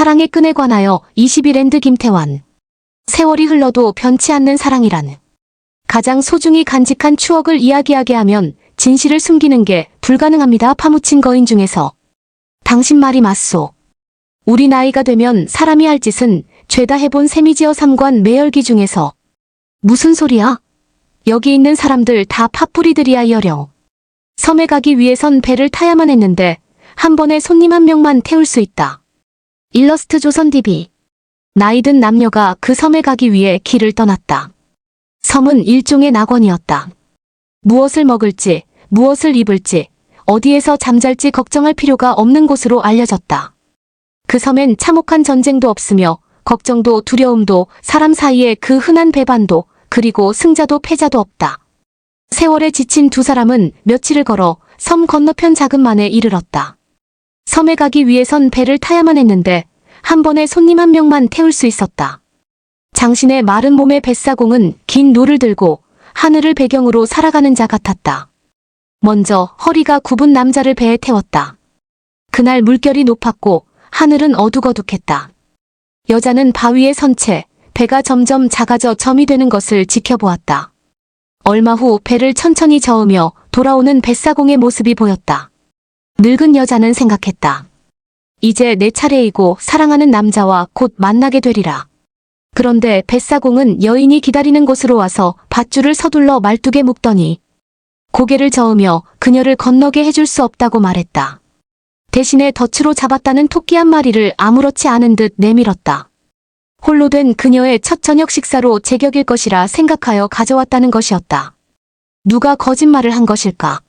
사랑의 끈에 관하여 21엔드 김태환. 세월이 흘러도 변치 않는 사랑이란. 가장 소중히 간직한 추억을 이야기하게 하면 진실을 숨기는 게 불가능합니다. 파묻힌 거인 중에서. 당신 말이 맞소. 우리 나이가 되면 사람이 할 짓은 죄다 해본 셈이지어. 삼관 매열기 중에서. 무슨 소리야? 여기 있는 사람들 다 팥뿌리들이야. 여령. 섬에 가기 위해선 배를 타야만 했는데 한 번에 손님 한 명만 태울 수 있다. 일러스트 조선DB. 나이든 남녀가 그 섬에 가기 위해 길을 떠났다. 섬은 일종의 낙원이었다. 무엇을 먹을지, 무엇을 입을지, 어디에서 잠잘지 걱정할 필요가 없는 곳으로 알려졌다. 그 섬엔 참혹한 전쟁도 없으며 걱정도 두려움도 사람 사이에 그 흔한 배반도 그리고 승자도 패자도 없다. 세월에 지친 두 사람은 며칠을 걸어 섬 건너편 작은 만에 이르렀다. 섬에 가기 위해선 배를 타야만 했는데 한 번에 손님 한 명만 태울 수 있었다. 장신의 마른 몸의 뱃사공은 긴 노를 들고 하늘을 배경으로 살아가는 자 같았다. 먼저 허리가 굽은 남자를 배에 태웠다. 그날 물결이 높았고 하늘은 어둑어둑했다. 여자는 바위에 선 채 배가 점점 작아져 점이 되는 것을 지켜보았다. 얼마 후 배를 천천히 저으며 돌아오는 뱃사공의 모습이 보였다. 늙은 여자는 생각했다. 이제 내 차례이고 사랑하는 남자와 곧 만나게 되리라. 그런데 뱃사공은 여인이 기다리는 곳으로 와서 밧줄을 서둘러 말뚝에 묶더니 고개를 저으며 그녀를 건너게 해줄 수 없다고 말했다. 대신에 덫으로 잡았다는 토끼 한 마리를 아무렇지 않은 듯 내밀었다. 홀로 된 그녀의 첫 저녁 식사로 제격일 것이라 생각하여 가져왔다는 것이었다. 누가 거짓말을 한 것일까?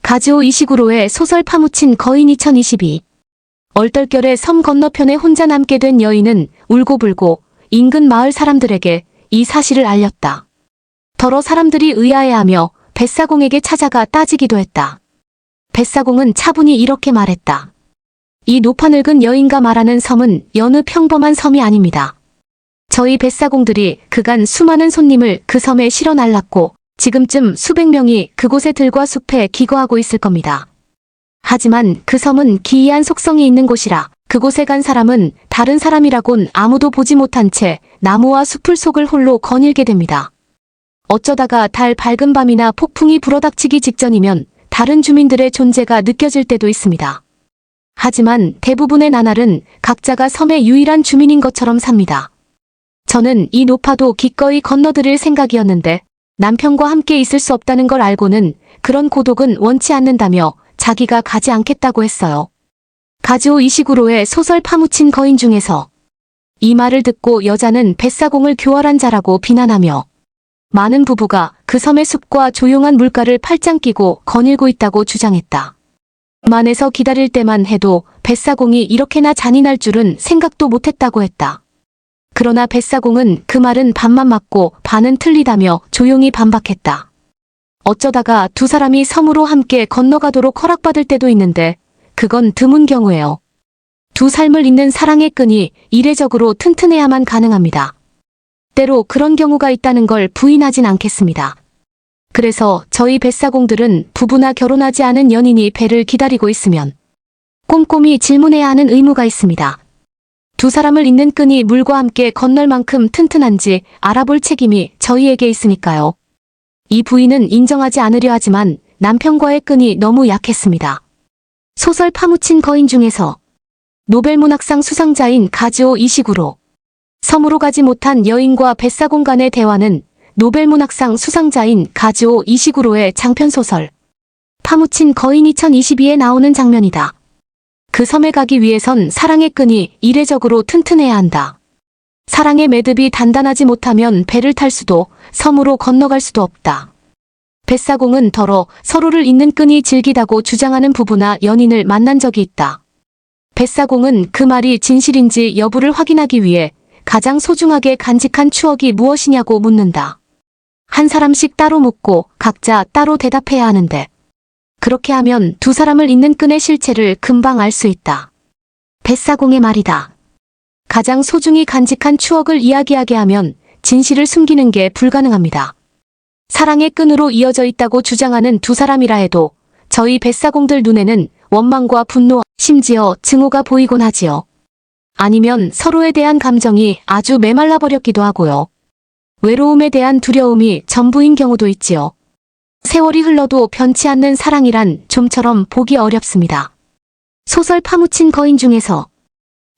가즈오 이시구로의 소설 파묻힌 거인 2022. 얼떨결에 섬 건너편에 혼자 남게 된 여인은 울고불고 인근 마을 사람들에게 이 사실을 알렸다. 더러 사람들이 의아해하며 뱃사공에게 찾아가 따지기도 했다. 뱃사공은 차분히 이렇게 말했다. 이 노파늙은 여인가 말하는 섬은 여느 평범한 섬이 아닙니다. 저희 뱃사공들이 그간 수많은 손님을 그 섬에 실어 날랐고 지금쯤 수백 명이 그곳의 들과 숲에 기거하고 있을 겁니다. 하지만 그 섬은 기이한 속성이 있는 곳이라 그곳에 간 사람은 다른 사람이라곤 아무도 보지 못한 채 나무와 숲을 속을 홀로 거닐게 됩니다. 어쩌다가 달 밝은 밤이나 폭풍이 불어닥치기 직전이면 다른 주민들의 존재가 느껴질 때도 있습니다. 하지만 대부분의 나날은 각자가 섬의 유일한 주민인 것처럼 삽니다. 저는 이 노파도 기꺼이 건너들일 생각이었는데 남편과 함께 있을 수 없다는 걸 알고는 그런 고독은 원치 않는다며 자기가 가지 않겠다고 했어요. 가즈오 이시구로의 소설 파묻힌 거인 중에서. 이 말을 듣고 여자는 뱃사공을 교활한 자라고 비난하며 많은 부부가 그 섬의 숲과 조용한 물가를 팔짱 끼고 거닐고 있다고 주장했다. 만에서 기다릴 때만 해도 뱃사공이 이렇게나 잔인할 줄은 생각도 못했다고 했다. 그러나 뱃사공은 그 말은 반만 맞고 반은 틀리다며 조용히 반박했다. 어쩌다가 두 사람이 섬으로 함께 건너가도록 허락받을 때도 있는데 그건 드문 경우예요. 두 삶을 잇는 사랑의 끈이 이례적으로 튼튼해야만 가능합니다. 때로 그런 경우가 있다는 걸 부인하진 않겠습니다. 그래서 저희 뱃사공들은 부부나 결혼하지 않은 연인이 배를 기다리고 있으면 꼼꼼히 질문해야 하는 의무가 있습니다. 두 사람을 잇는 끈이 물과 함께 건널 만큼 튼튼한지 알아볼 책임이 저희에게 있으니까요. 이 부인은 인정하지 않으려 하지만 남편과의 끈이 너무 약했습니다. 소설 파묻힌 거인 중에서. 노벨문학상 수상자인 가즈오 이시구로. 섬으로 가지 못한 여인과 뱃사공 간의 대화는 노벨문학상 수상자인 가즈오 이시구로의 장편소설 파묻힌 거인 2022에 나오는 장면이다. 그 섬에 가기 위해선 사랑의 끈이 이례적으로 튼튼해야 한다. 사랑의 매듭이 단단하지 못하면 배를 탈 수도 섬으로 건너갈 수도 없다. 뱃사공은 더러 서로를 잇는 끈이 질기다고 주장하는 부부나 연인을 만난 적이 있다. 뱃사공은 그 말이 진실인지 여부를 확인하기 위해 가장 소중하게 간직한 추억이 무엇이냐고 묻는다. 한 사람씩 따로 묻고 각자 따로 대답해야 하는데 그렇게 하면 두 사람을 잇는 끈의 실체를 금방 알 수 있다. 뱃사공의 말이다. 가장 소중히 간직한 추억을 이야기하게 하면 진실을 숨기는 게 불가능합니다. 사랑의 끈으로 이어져 있다고 주장하는 두 사람이라 해도 저희 뱃사공들 눈에는 원망과 분노, 심지어 증오가 보이곤 하지요. 아니면 서로에 대한 감정이 아주 메말라 버렸기도 하고요. 외로움에 대한 두려움이 전부인 경우도 있지요. 세월이 흘러도 변치 않는 사랑이란 좀처럼 보기 어렵습니다. 소설 파묻힌 거인 중에서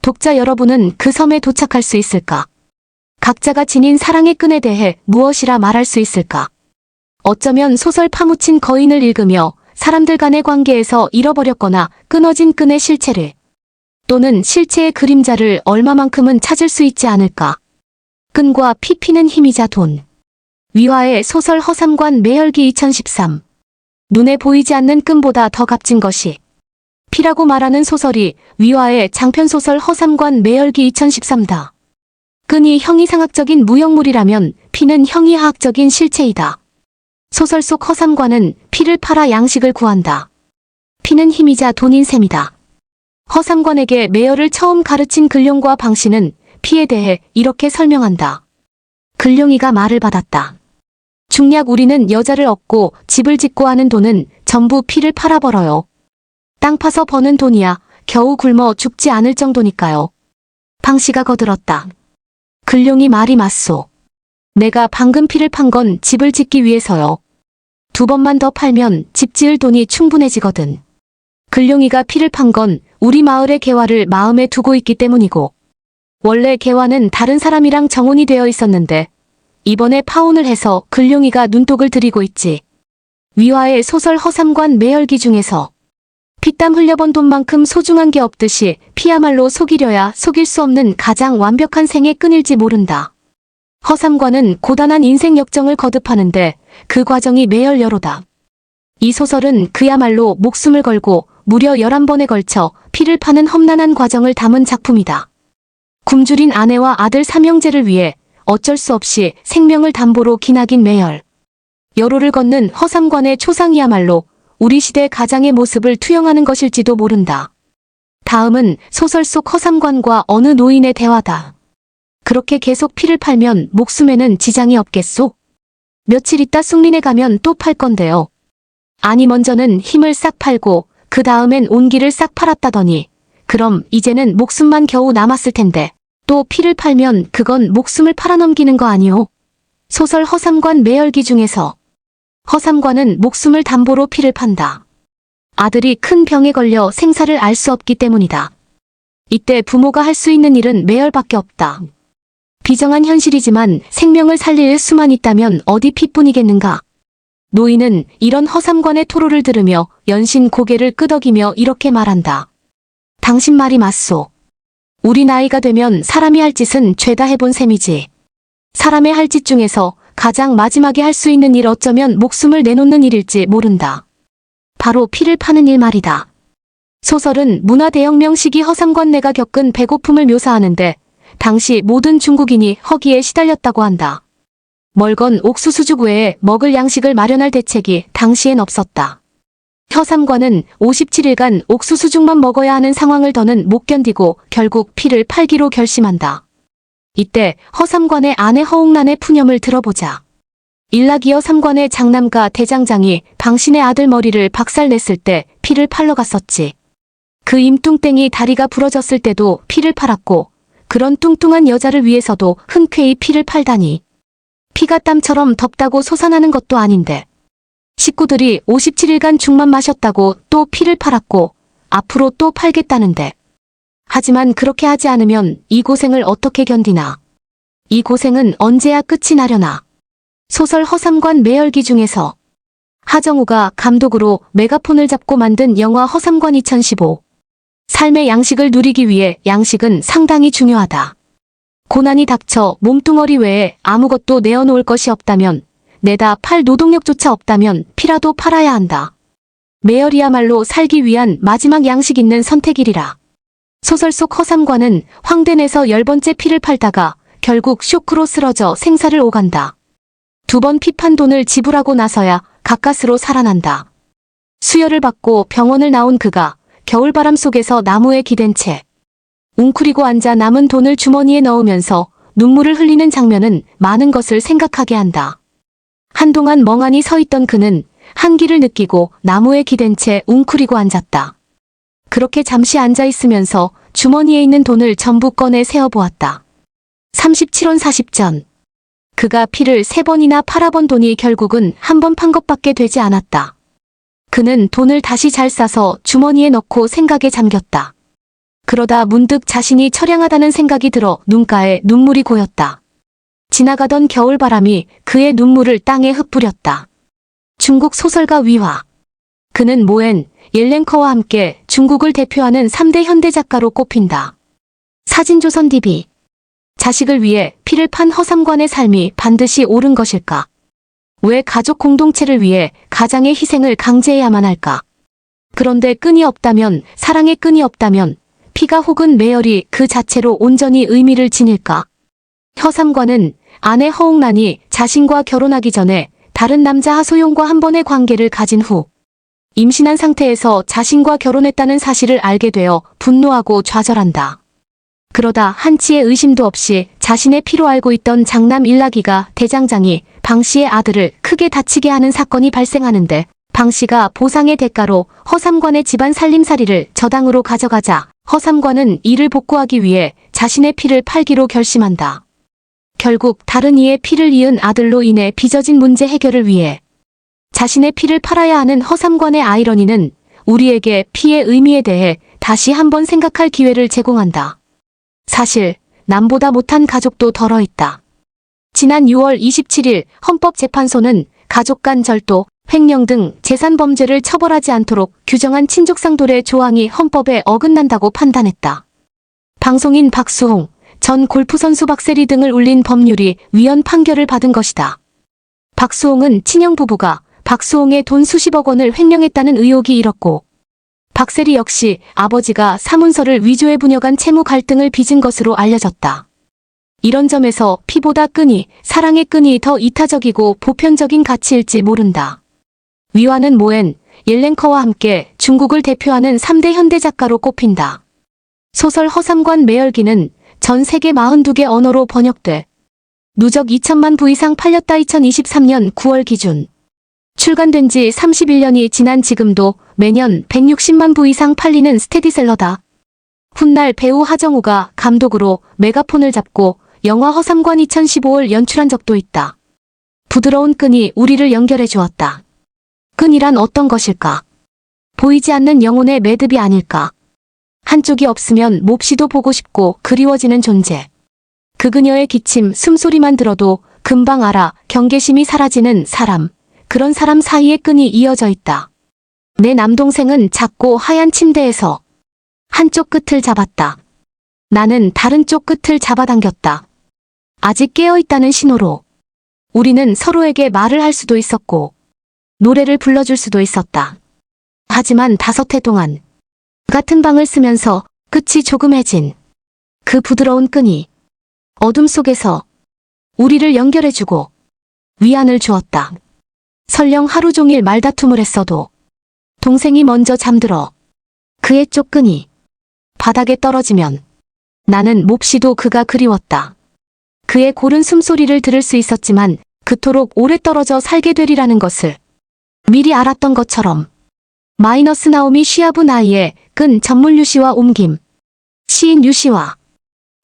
독자 여러분은 그 섬에 도착할 수 있을까? 각자가 지닌 사랑의 끈에 대해 무엇이라 말할 수 있을까? 어쩌면 소설 파묻힌 거인을 읽으며 사람들 간의 관계에서 잃어버렸거나 끊어진 끈의 실체를 또는 실체의 그림자를 얼마만큼은 찾을 수 있지 않을까? 끈과 피 피는 힘이자 돈. 위화의 소설 허삼관 매열기 2013. 눈에 보이지 않는 끈보다 더 값진 것이 피라고 말하는 소설이 위화의 장편소설 허삼관 매열기 2013다. 끈이 형이상학적인 무형물이라면 피는 형이하학적인 실체이다. 소설 속 허삼관은 피를 팔아 양식을 구한다. 피는 힘이자 돈인 셈이다. 허삼관에게 매열을 처음 가르친 근룡과 방씨는 피에 대해 이렇게 설명한다. 근룡이가 말을 받았다. 중략 우리는 여자를 얻고 집을 짓고 하는 돈은 전부 피를 팔아 벌어요. 땅 파서 버는 돈이야 겨우 굶어 죽지 않을 정도니까요. 방씨가 거들었다. 근룡이 말이 맞소. 내가 방금 피를 판 건 집을 짓기 위해서요. 2번만 더 팔면 집 지을 돈이 충분해지거든. 근룡이가 피를 판 건 우리 마을의 개화를 마음에 두고 있기 때문이고 원래 개화는 다른 사람이랑 정혼이 되어 있었는데 이번에 파혼을 해서 근룡이가 눈독을 들이고 있지. 위화의 소설 허삼관 매열기 중에서 피땀 흘려번 돈만큼 소중한 게 없듯이 피야말로 속이려야 속일 수 없는 가장 완벽한 생의 끈일지 모른다. 허삼관은 고단한 인생 역정을 거듭하는데 그 과정이 매열여로다. 이 소설은 그야말로 목숨을 걸고 무려 11번에 걸쳐 피를 파는 험난한 과정을 담은 작품이다. 굶주린 아내와 아들 삼형제를 위해 어쩔 수 없이 생명을 담보로 기나긴 매열. 여로를 걷는 허삼관의 초상이야말로 우리 시대 가장의 모습을 투영하는 것일지도 모른다. 다음은 소설 속 허삼관과 어느 노인의 대화다. 그렇게 계속 피를 팔면 목숨에는 지장이 없겠소? 며칠 있다 숭린에 가면 또 팔 건데요. 아니 먼저는 힘을 싹 팔고 그 다음엔 온기를 싹 팔았다더니 그럼 이제는 목숨만 겨우 남았을 텐데 또 피를 팔면 그건 목숨을 팔아넘기는 거 아니오? 소설 허삼관 매열기 중에서 허삼관은 목숨을 담보로 피를 판다. 아들이 큰 병에 걸려 생사를 알 수 없기 때문이다. 이때 부모가 할 수 있는 일은 매열밖에 없다. 비정한 현실이지만 생명을 살릴 수만 있다면 어디 피뿐이겠는가. 노인은 이런 허삼관의 토로를 들으며 연신 고개를 끄덕이며 이렇게 말한다. 당신 말이 맞소. 우리 나이가 되면 사람이 할 짓은 죄다 해본 셈이지. 사람의 할 짓 중에서 가장 마지막에 할 수 있는 일 어쩌면 목숨을 내놓는 일일지 모른다. 바로 피를 파는 일 말이다. 소설은 문화 대혁명 시기 허삼관네가 겪은 배고픔을 묘사하는데 당시 모든 중국인이 허기에 시달렸다고 한다. 멀건 옥수수죽 외에 먹을 양식을 마련할 대책이 당시엔 없었다. 허삼관은 57일간 옥수수죽만 먹어야 하는 상황을 더는 못 견디고 결국 피를 팔기로 결심한다. 이때 허삼관의 아내 허옥란의 푸념을 들어보자. 일락이어 삼관의 장남가 대장장이 방신의 아들 머리를 박살냈을 때 피를 팔러 갔었지. 그 임뚱땡이 다리가 부러졌을 때도 피를 팔았고 그런 뚱뚱한 여자를 위해서도 흔쾌히 피를 팔다니. 피가 땀처럼 덥다고 솟아나는 것도 아닌데. 식구들이 57일간 죽만 마셨다고 또 피를 팔았고 앞으로 또 팔겠다는데. 하지만 그렇게 하지 않으면 이 고생을 어떻게 견디나. 이 고생은 언제야 끝이 나려나. 소설 허삼관 매열기 중에서 하정우가 감독으로 메가폰을 잡고 만든 영화 허삼관 2015. 삶의 양식을 누리기 위해 양식은 상당히 중요하다. 고난이 닥쳐 몸뚱어리 외에 아무것도 내어놓을 것이 없다면, 내다 팔 노동력조차 없다면 피라도 팔아야 한다. 매열이야말로 살기 위한 마지막 양식 있는 선택이리라. 소설 속 허삼관은 황된에서 10번째 피를 팔다가 결국 쇼크로 쓰러져 생사를 오간다. 2번 피판 돈을 지불하고 나서야 가까스로 살아난다. 수혈을 받고 병원을 나온 그가 겨울바람 속에서 나무에 기댄 채 웅크리고 앉아 남은 돈을 주머니에 넣으면서 눈물을 흘리는 장면은 많은 것을 생각하게 한다. 한동안 멍하니 서 있던 그는 한기를 느끼고 나무에 기댄 채 웅크리고 앉았다. 그렇게 잠시 앉아 있으면서 주머니에 있는 돈을 전부 꺼내 세어보았다. 37원 40전. 그가 피를 3번이나 팔아본 돈이 결국은 한 번 판 것밖에 되지 않았다. 그는 돈을 다시 잘 싸서 주머니에 넣고 생각에 잠겼다. 그러다 문득 자신이 처량하다는 생각이 들어 눈가에 눈물이 고였다. 지나가던 겨울바람이 그의 눈물을 땅에 흩뿌렸다. 중국 소설가 위화. 그는 모엔, 옐렌커와 함께 중국을 대표하는 3대 현대 작가로 꼽힌다. 사진조선 DB. 자식을 위해 피를 판 허삼관의 삶이 반드시 옳은 것일까? 왜 가족 공동체를 위해 가장의 희생을 강제해야만 할까? 그런데 끈이 없다면, 사랑의 끈이 없다면 피가 혹은 매열이 그 자체로 온전히 의미를 지닐까? 허삼관은 아내 허옥란이 자신과 결혼하기 전에 다른 남자 하소용과 한 번의 관계를 가진 후 임신한 상태에서 자신과 결혼했다는 사실을 알게 되어 분노하고 좌절한다. 그러다 한치의 의심도 없이 자신의 피로 알고 있던 장남 일라기가 대장장이 방씨의 아들을 크게 다치게 하는 사건이 발생하는데 방씨가 보상의 대가로 허삼관의 집안 살림살이를 저당으로 가져가자 허삼관은 이를 복구하기 위해 자신의 피를 팔기로 결심한다. 결국 다른 이의 피를 이은 아들로 인해 빚어진 문제 해결을 위해 자신의 피를 팔아야 하는 허삼관의 아이러니는 우리에게 피의 의미에 대해 다시 한번 생각할 기회를 제공한다. 사실 남보다 못한 가족도 덜어 있다. 지난 6월 27일 헌법재판소는 가족 간 절도, 횡령 등 재산범죄를 처벌하지 않도록 규정한 친족상돌의 조항이 헌법에 어긋난다고 판단했다. 방송인 박수홍 전 골프선수 박세리 등을 울린 법률이 위헌 판결을 받은 것이다. 박수홍은 친형 부부가 박수홍의 돈 수십억 원을 횡령했다는 의혹이 일었고 박세리 역시 아버지가 사문서를 위조해 분여간 채무 갈등을 빚은 것으로 알려졌다. 이런 점에서 피보다 끈이, 사랑의 끈이 더 이타적이고 보편적인 가치일지 모른다. 위화는 모엔, 옐렌커와 함께 중국을 대표하는 3대 현대 작가로 꼽힌다. 소설 허삼관 매열기는 전 세계 42개 언어로 번역돼 누적 2천만 부 이상 팔렸다. 2023년 9월 기준. 출간된 지 31년이 지난 지금도 매년 160만 부 이상 팔리는 스테디셀러다. 훗날 배우 하정우가 감독으로 메가폰을 잡고 영화 허삼관 2015를 연출한 적도 있다. 부드러운 끈이 우리를 연결해 주었다. 끈이란 어떤 것일까? 보이지 않는 영혼의 매듭이 아닐까? 한쪽이 없으면 몹시도 보고 싶고 그리워지는 존재. 그 그녀의 기침, 숨소리만 들어도 금방 알아 경계심이 사라지는 사람. 그런 사람 사이에 끈이 이어져 있다. 내 남동생은 작고 하얀 침대에서 한쪽 끝을 잡았다. 나는 다른 쪽 끝을 잡아당겼다. 아직 깨어있다는 신호로. 우리는 서로에게 말을 할 수도 있었고 노래를 불러줄 수도 있었다. 하지만 5해 동안 같은 방을 쓰면서 끝이 조금해진 그 부드러운 끈이 어둠 속에서 우리를 연결해주고 위안을 주었다. 설령 하루 종일 말다툼을 했어도 동생이 먼저 잠들어 그의 쪽 끈이 바닥에 떨어지면 나는 몹시도 그가 그리웠다. 그의 고른 숨소리를 들을 수 있었지만 그토록 오래 떨어져 살게 되리라는 것을 미리 알았던 것처럼. 마이너스 나오미 시아부 나이의 끈 전문 류시와 옮김. 시인 류시와.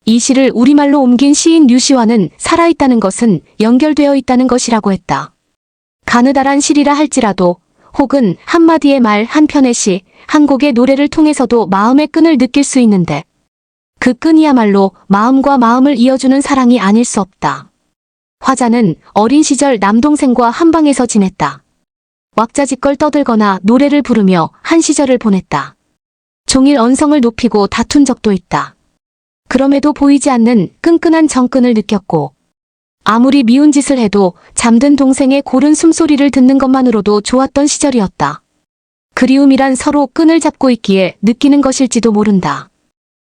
이 시를 우리말로 옮긴 시인 류시와는 살아있다는 것은 연결되어 있다는 것이라고 했다. 가느다란 시리라 할지라도 혹은 한마디의 말 한편의 시, 한 곡의 노래를 통해서도 마음의 끈을 느낄 수 있는데 그 끈이야말로 마음과 마음을 이어주는 사랑이 아닐 수 없다. 화자는 어린 시절 남동생과 한 방에서 지냈다. 왁자지껄 떠들거나 노래를 부르며 한 시절을 보냈다. 종일 언성을 높이고 다툰 적도 있다. 그럼에도 보이지 않는 끈끈한 정끈을 느꼈고 아무리 미운 짓을 해도 잠든 동생의 고른 숨소리를 듣는 것만으로도 좋았던 시절이었다. 그리움이란 서로 끈을 잡고 있기에 느끼는 것일지도 모른다.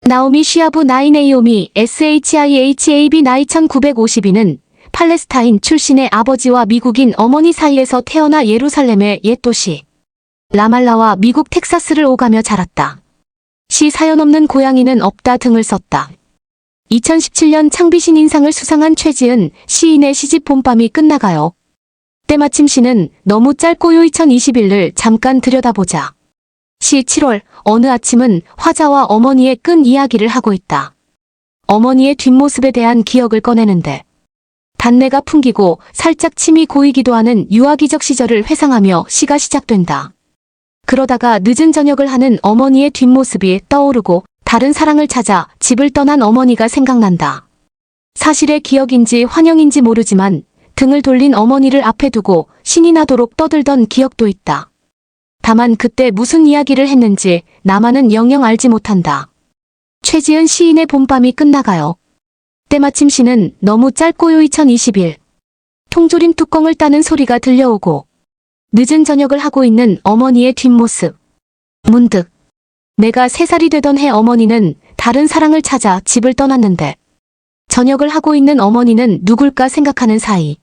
나오미 시아부 나이네이오미 SHIHAB 나이 1952는 팔레스타인 출신의 아버지와 미국인 어머니 사이에서 태어나 예루살렘의 옛 도시 라말라와 미국 텍사스를 오가며 자랐다. 시 사연 없는 고양이는 없다 등을 썼다. 2017년 창비신 인상을 수상한 최지은 시인의 시집 봄밤이 끝나가요. 때마침 시는 너무 짧고요. 2021을 잠깐 들여다보자. 시 7월 어느 아침은 화자와 어머니의 끈 이야기를 하고 있다. 어머니의 뒷모습에 대한 기억을 꺼내는데 단내가 풍기고 살짝 침이 고이기도 하는 유아기적 시절을 회상하며 시가 시작된다. 그러다가 늦은 저녁을 하는 어머니의 뒷모습이 떠오르고 다른 사랑을 찾아 집을 떠난 어머니가 생각난다. 사실의 기억인지 환영인지 모르지만 등을 돌린 어머니를 앞에 두고 신이 나도록 떠들던 기억도 있다. 다만 그때 무슨 이야기를 했는지 나만은 영영 알지 못한다. 최지은 시인의 봄밤이 끝나가요. 때마침 시는 너무 짧고요. 2021. 통조림 뚜껑을 따는 소리가 들려오고 늦은 저녁을 하고 있는 어머니의 뒷모습. 문득 내가 3살이 되던 해 어머니는 다른 사랑을 찾아 집을 떠났는데 저녁을 하고 있는 어머니는 누굴까 생각하는 사이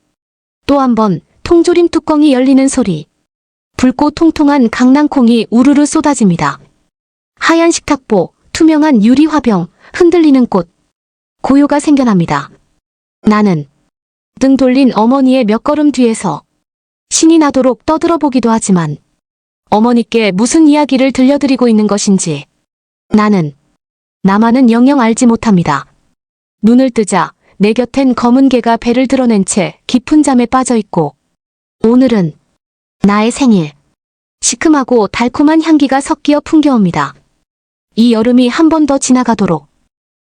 또 한 번 통조림 뚜껑이 열리는 소리. 붉고 통통한 강낭콩이 우르르 쏟아집니다. 하얀 식탁보, 투명한 유리 화병, 흔들리는 꽃. 고요가 생겨납니다. 나는 등 돌린 어머니의 몇 걸음 뒤에서 신이 나도록 떠들어보기도 하지만 어머니께 무슨 이야기를 들려드리고 있는 것인지 나만은 영영 알지 못합니다. 눈을 뜨자 내 곁엔 검은 개가 배를 드러낸 채 깊은 잠에 빠져있고 오늘은 나의 생일. 시큼하고 달콤한 향기가 섞여 풍겨옵니다. 이 여름이 한 번 더 지나가도록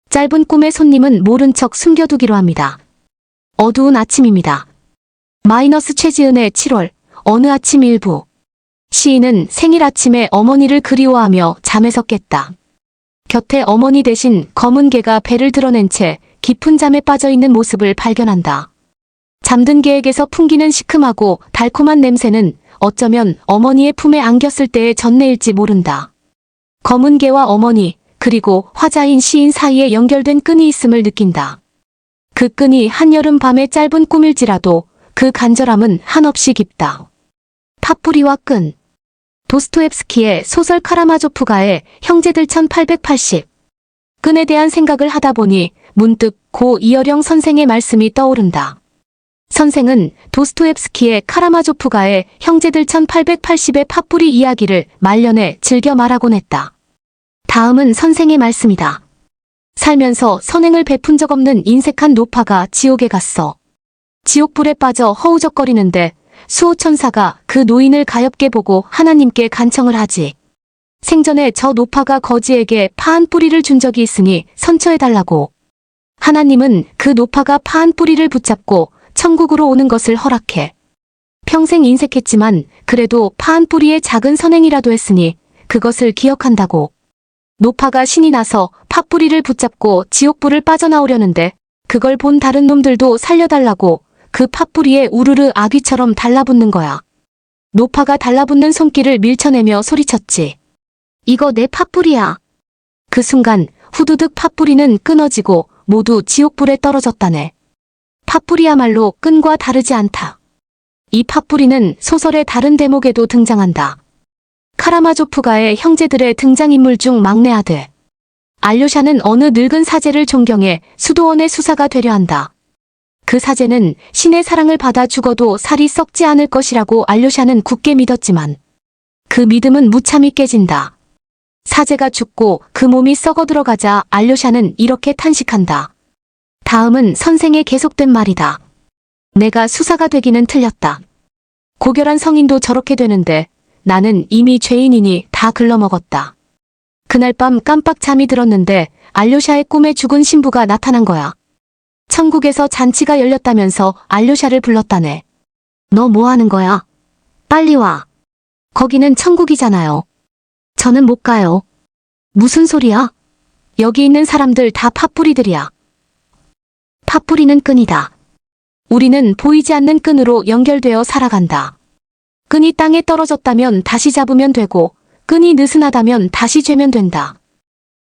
짧은 꿈의 손님은 모른 척 숨겨두기로 합니다. 어두운 아침입니다. 마이너스 최지은의 7월 어느 아침 일부. 시인은 생일 아침에 어머니를 그리워하며 잠에서 깼다. 곁에 어머니 대신 검은 개가 배를 드러낸 채 깊은 잠에 빠져있는 모습을 발견한다. 잠든 개에게서 풍기는 시큼하고 달콤한 냄새는 어쩌면 어머니의 품에 안겼을 때의 전내일지 모른다. 검은 개와 어머니 그리고 화자인 시인 사이에 연결된 끈이 있음을 느낀다. 그 끈이 한여름 밤의 짧은 꿈일지라도 그 간절함은 한없이 깊다. 팥뿌리와 끈. 도스토옙스키의 소설 카라마조프가의 형제들 1880. 끈에 대한 생각을 하다 보니 문득 고 이어령 선생의 말씀이 떠오른다. 선생은 도스토옙스키의 카라마조프가의 형제들 1880의 팥뿌리 이야기를 말년에 즐겨 말하곤 했다. 다음은 선생의 말씀이다. 살면서 선행을 베푼 적 없는 인색한 노파가 지옥에 갔어. 지옥불에 빠져 허우적거리는데 수호천사가 그 노인을 가엾게 보고 하나님께 간청을 하지. 생전에 저 노파가 거지에게 파한 뿌리를 준 적이 있으니 선처해달라고. 하나님은 그 노파가 파한 뿌리를 붙잡고 천국으로 오는 것을 허락해. 평생 인색했지만 그래도 파한 뿌리의 작은 선행이라도 했으니 그것을 기억한다고. 노파가 신이 나서 팥뿌리를 붙잡고 지옥불을 빠져나오려는데 그걸 본 다른 놈들도 살려달라고 그 팥뿌리에 우르르 아귀처럼 달라붙는 거야. 노파가 달라붙는 손길을 밀쳐내며 소리쳤지. 이거 내 팥뿌리야. 그 순간 후두득 팥뿌리는 끊어지고 모두 지옥불에 떨어졌다네. 팥뿌리야말로 끈과 다르지 않다. 이 팥뿌리는 소설의 다른 대목에도 등장한다. 카라마조프가의 형제들의 등장인물 중 막내 아들. 알료샤는 어느 늙은 사제를 존경해 수도원의 수사가 되려 한다. 그 사제는 신의 사랑을 받아 죽어도 살이 썩지 않을 것이라고 알료샤는 굳게 믿었지만 그 믿음은 무참히 깨진다. 사제가 죽고 그 몸이 썩어 들어가자 알료샤는 이렇게 탄식한다. 다음은 선생의 계속된 말이다. 내가 수사가 되기는 틀렸다. 고결한 성인도 저렇게 되는데 나는 이미 죄인이니 다 글러먹었다. 그날 밤 깜빡 잠이 들었는데 알료샤의 꿈에 죽은 신부가 나타난 거야. 천국에서 잔치가 열렸다면서 알료샤를 불렀다네. 너 뭐 하는 거야? 빨리 와. 거기는 천국이잖아요. 저는 못 가요. 무슨 소리야? 여기 있는 사람들 다 팥뿌리들이야. 팥뿌리는 끈이다. 우리는 보이지 않는 끈으로 연결되어 살아간다. 끈이 땅에 떨어졌다면 다시 잡으면 되고 끈이 느슨하다면 다시 죄면 된다.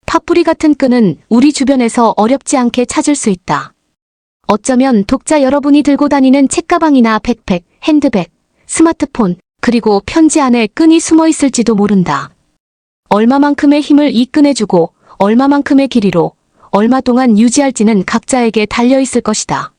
팥뿌리 같은 끈은 우리 주변에서 어렵지 않게 찾을 수 있다. 어쩌면 독자 여러분이 들고 다니는 책가방이나 백팩, 핸드백, 스마트폰, 그리고 편지 안에 끈이 숨어 있을지도 모른다. 얼마만큼의 힘을 이 끈에 주고 얼마만큼의 길이로 얼마 동안 유지할지는 각자에게 달려 있을 것이다.